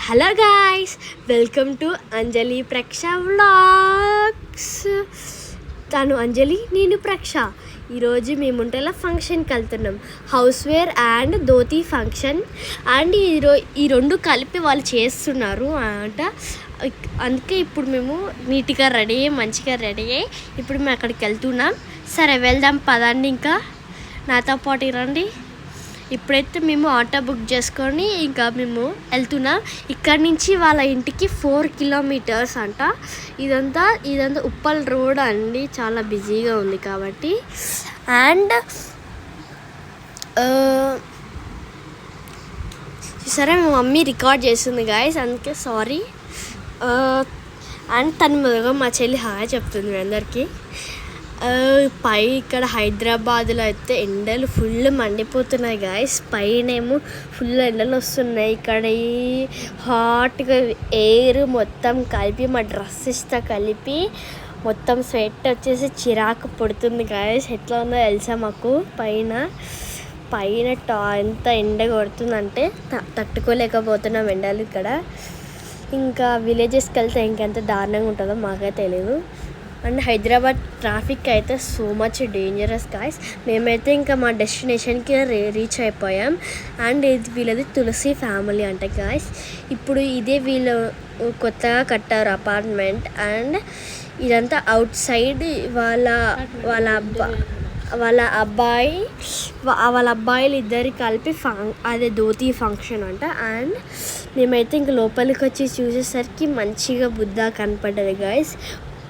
Hello guys, welcome to Anjali Praksha vlogs. తను అంజలి, నేను ప్రక్ష. ఈరోజు మేము ఉంటేలా ఫంక్షన్కి వెళ్తున్నాం, house wear and dhoti function. And ఈ రెండు కలిపి వాళ్ళు చేస్తున్నారు అంట. అందుకే ఇప్పుడు మేము నీట్గా రెడీ అయ్యి మంచిగా రెడీ అయ్యి ఇప్పుడు మేము అక్కడికి వెళ్తున్నాం. సరే వెళ్దాం పదండి, ఇంకా నాతో పాటు రండి. ఇప్పుడైతే మేము ఆటో బుక్ చేసుకొని ఇంకా మేము వెళ్తున్నాం. ఇక్కడి నుంచి వాళ్ళ ఇంటికి 4 కిలోమీటర్స్ అంట. ఇదంతా ఉప్పల్ రోడ్ అండి, చాలా బిజీగా ఉంది కాబట్టి. అండ్ సరే మా మమ్మీ రికార్డ్ చేస్తుంది గాయస్, అందుకే సారీ. అండ్ తను మొదలుగా మా చెల్లి హాయ్ చెప్తుంది మీ అందరికీ. పై ఇక్కడ హైదరాబాద్లో అయితే ఎండలు ఫుల్ మండిపోతున్నాయి గాయస్. పైనేమో ఫుల్ ఎండలు వస్తున్నాయి. ఇక్కడ ఈ హాట్గా ఎయిర్ మొత్తం కలిపి మా డ్రెస్సెస్తో కలిపి మొత్తం స్వెట్ వచ్చేసి చిరాకు పడుతుంది గాయస్. ఎట్లా ఉందో తెలుసా మాకు పైన ఎంత ఎండ కొడుతుందంటే తట్టుకోలేకపోతున్నాం ఎండలు ఇక్కడ. ఇంకా విలేజెస్కి వెళ్తే ఇంకెంత దారుణంగా ఉంటుందో మాకైతే తెలియదు. అండ్ హైదరాబాద్ ట్రాఫిక్ అయితే సో మచ్ డేంజరస్ గాయస్. మేమైతే ఇంకా మా డెస్టినేషన్కి రీచ్ అయిపోయాం. అండ్ వీళ్ళది తులసి ఫ్యామిలీ అంట గాయస్. ఇప్పుడు ఇదే వీళ్ళు కొత్తగా కట్టారు అపార్ట్మెంట్. అండ్ ఇదంతా అవుట్ సైడ్ వాళ్ళ అబ్బాయిలు ఇద్దరు కలిపి అదే ధోతి ఫంక్షన్ అంట. అండ్ మేమైతే ఇంక లోపలికి వచ్చి చూసేసరికి మంచిగా బుద్ధ కనపడ్డది గాయస్.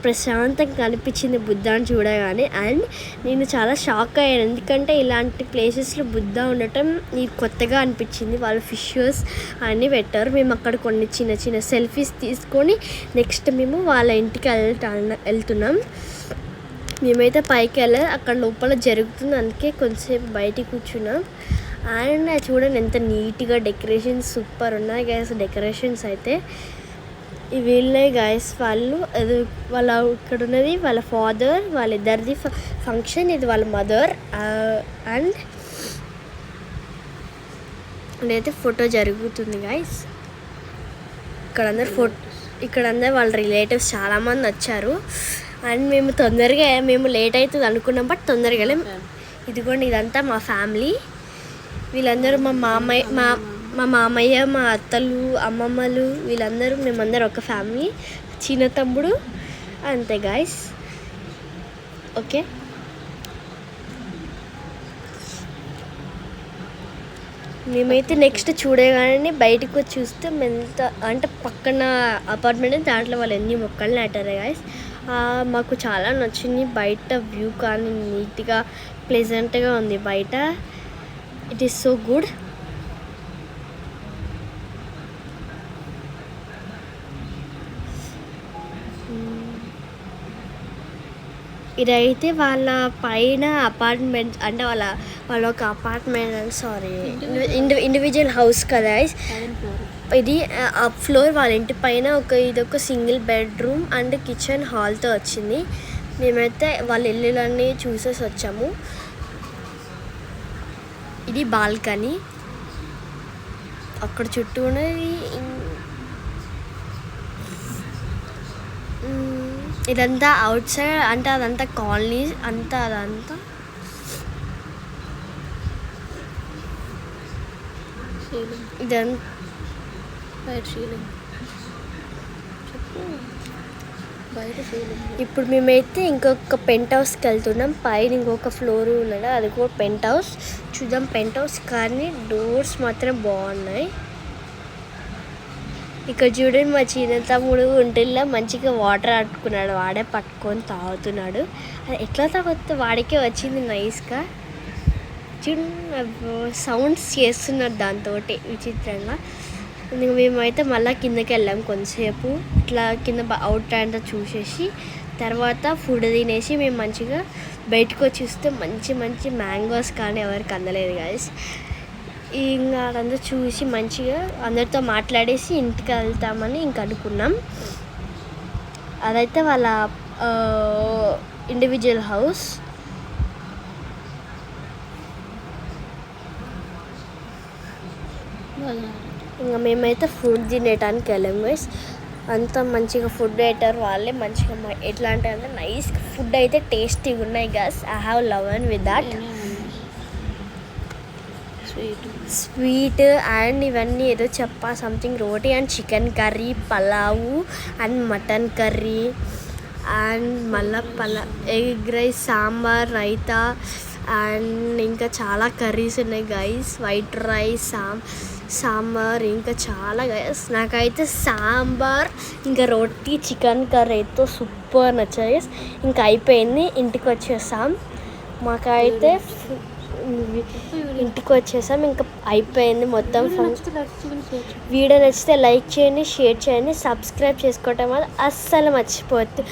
ప్రశాంతంగా కనిపించింది బుద్ధాన్ని చూడగానే. అండ్ నేను చాలా షాక్ అయ్యాను, ఎందుకంటే ఇలాంటి ప్లేసెస్లో బుద్ధ ఉండటం నీకు కొత్తగా అనిపించింది. వాళ్ళు ఫిషెస్ అన్నీ పెట్టారు. మేము అక్కడ కొన్ని చిన్న చిన్న సెల్ఫీస్ తీసుకొని నెక్స్ట్ మేము వాళ్ళ ఇంటికి వెళ్తున్నాం. మేమైతే పైకి వెళ్ళాలి, అక్కడ లోపల జరుగుతుంది, అందుకే కొంచెంసేపు బయటికి కూర్చున్నాం. అండ్ చూడండి ఎంత నీట్గా డెకరేషన్స్ సూపర్ ఉన్నాయి గాయస్. డెకరేషన్స్ అయితే వీళ్ళే గాయస్, వాళ్ళ ఇక్కడ ఉన్నది వాళ్ళ ఫాదర్, వాళ్ళిద్దరిది ఫంక్షన్, ఇది వాళ్ళ మదర్. అండ్ ఇక్కడైతే ఫోటో జరుగుతుంది గాయస్. ఇక్కడందరూ వాళ్ళ రిలేటివ్స్ చాలామంది వచ్చారు. అండ్ మేము లేట్ అవుతుంది అనుకున్నాం, బట్ తొందరగా ఇదిగోండి ఇదంతా మా ఫ్యామిలీ. వీళ్ళందరూ మా మామయ్య, మా అత్తలు, అమ్మమ్మలు, వీళ్ళందరూ మేమందరం ఒక ఫ్యామిలీ. చిన్న తమ్ముడు అంతే గాయస్. ఓకే, మేమైతే నెక్స్ట్ చూడగానే బయటకు వచ్చి చూస్తే ఎంత అంటే పక్కన అపార్ట్మెంట్, దాంట్లో వాళ్ళు ఎన్ని మొక్కలు నాటారు గాయస్. మాకు చాలా నచ్చింది. బయట వ్యూ కానీ నీట్గా ప్లెజెంట్గా ఉంది బయట. It is so good. ఇదైతే వాళ్ళ పైన అపార్ట్మెంట్ అంటే వాళ్ళ ఒక అపార్ట్మెంట్ ఇండివిజువల్ హౌస్ కదా. ఇది అప్ ఫ్లోర్ వాళ్ళ ఇంటి పైన ఇదొక సింగిల్ బెడ్రూమ్ అండ్ కిచెన్ హాల్తో వచ్చింది. మేమైతే వాళ్ళ ఇల్లులన్నీ చూసేసి వచ్చాము. ఇది బాల్కనీ, అక్కడ చుట్టూ ఉన్నది. ఇదంతా అవుట్ సైడ్ అంటే అదంతా కాలనీస్ అదంతా ఇప్పుడు మేమైతే ఇంకొక పెంట్ హౌస్కి వెళ్తున్నాం. పైన ఇంకొక ఫ్లోర్ ఉన్నది, అది కూడా పెంట్ హౌస్. చూద్దాం పెంట్ హౌస్, కానీ డోర్స్ మాత్రం బాగున్నాయి. ఇక్కడ చూడండి మా చిన్న తమ్ముడు ఒంటిలో మంచిగా వాటర్ ఆడుకున్నాడు, వాడే పట్టుకొని తాగుతున్నాడు. అది ఎట్లా తాగుతుంది, వాడికే వచ్చింది నైస్గా. సౌండ్స్ చేస్తున్నారు దాంతో విచిత్రంగా. మేమైతే మళ్ళీ కిందకి వెళ్ళాం కొంతసేపు, ఇట్లా కింద అవుట్ అంతా చూసేసి తర్వాత ఫుడ్ తినేసి మేము మంచిగా బయటకు వచ్చి చూస్తే మంచి మ్యాంగోస్ కానీ ఎవరికి అందలేదు గాయస్. ఇంకా అదంతా చూసి మంచిగా అందరితో మాట్లాడేసి ఇంటికి వెళ్తామని ఇంక అనుకున్నాం. అదైతే వాళ్ళ ఇండివిజువల్ హౌస్. ఇంకా మేమైతే ఫుడ్ తినేటానికి వెళ్ళాము గైస్. అంత మంచిగా ఫుడ్ పెట్టారు వాళ్ళే, మంచిగా ఎట్లా అంటే నైస్ ఫుడ్ అయితే టేస్టీగా ఉన్నాయి guys. I have love with that sweet and ఇవన్నీ ఏదో something roti and chicken curry, pulao and mutton curry and మళ్ళీ egg rice, sambar, raita and ఇంకా చాలా కర్రీస్ ఉన్నాయి గైస్. వైట్ రైస్, సాంబార్ ఇంకా చాలా గైస్. నాకైతే సాంబార్ ఇంకా రోటీ చికెన్ కర్రీ అయితే సూపర్ నచ్చాయి. ఇంకా అయిపోయింది, ఇంటికి వచ్చేసాం. మాకైతే ఇంటికి వచ్చేసాం, ఇంకా అయిపోయింది మొత్తం. వీడియో నచ్చితే లైక్ చేయండి, షేర్ చేయండి, సబ్స్క్రైబ్ చేసుకోవటం వల్ల అస్సలు మర్చిపోవద్దు.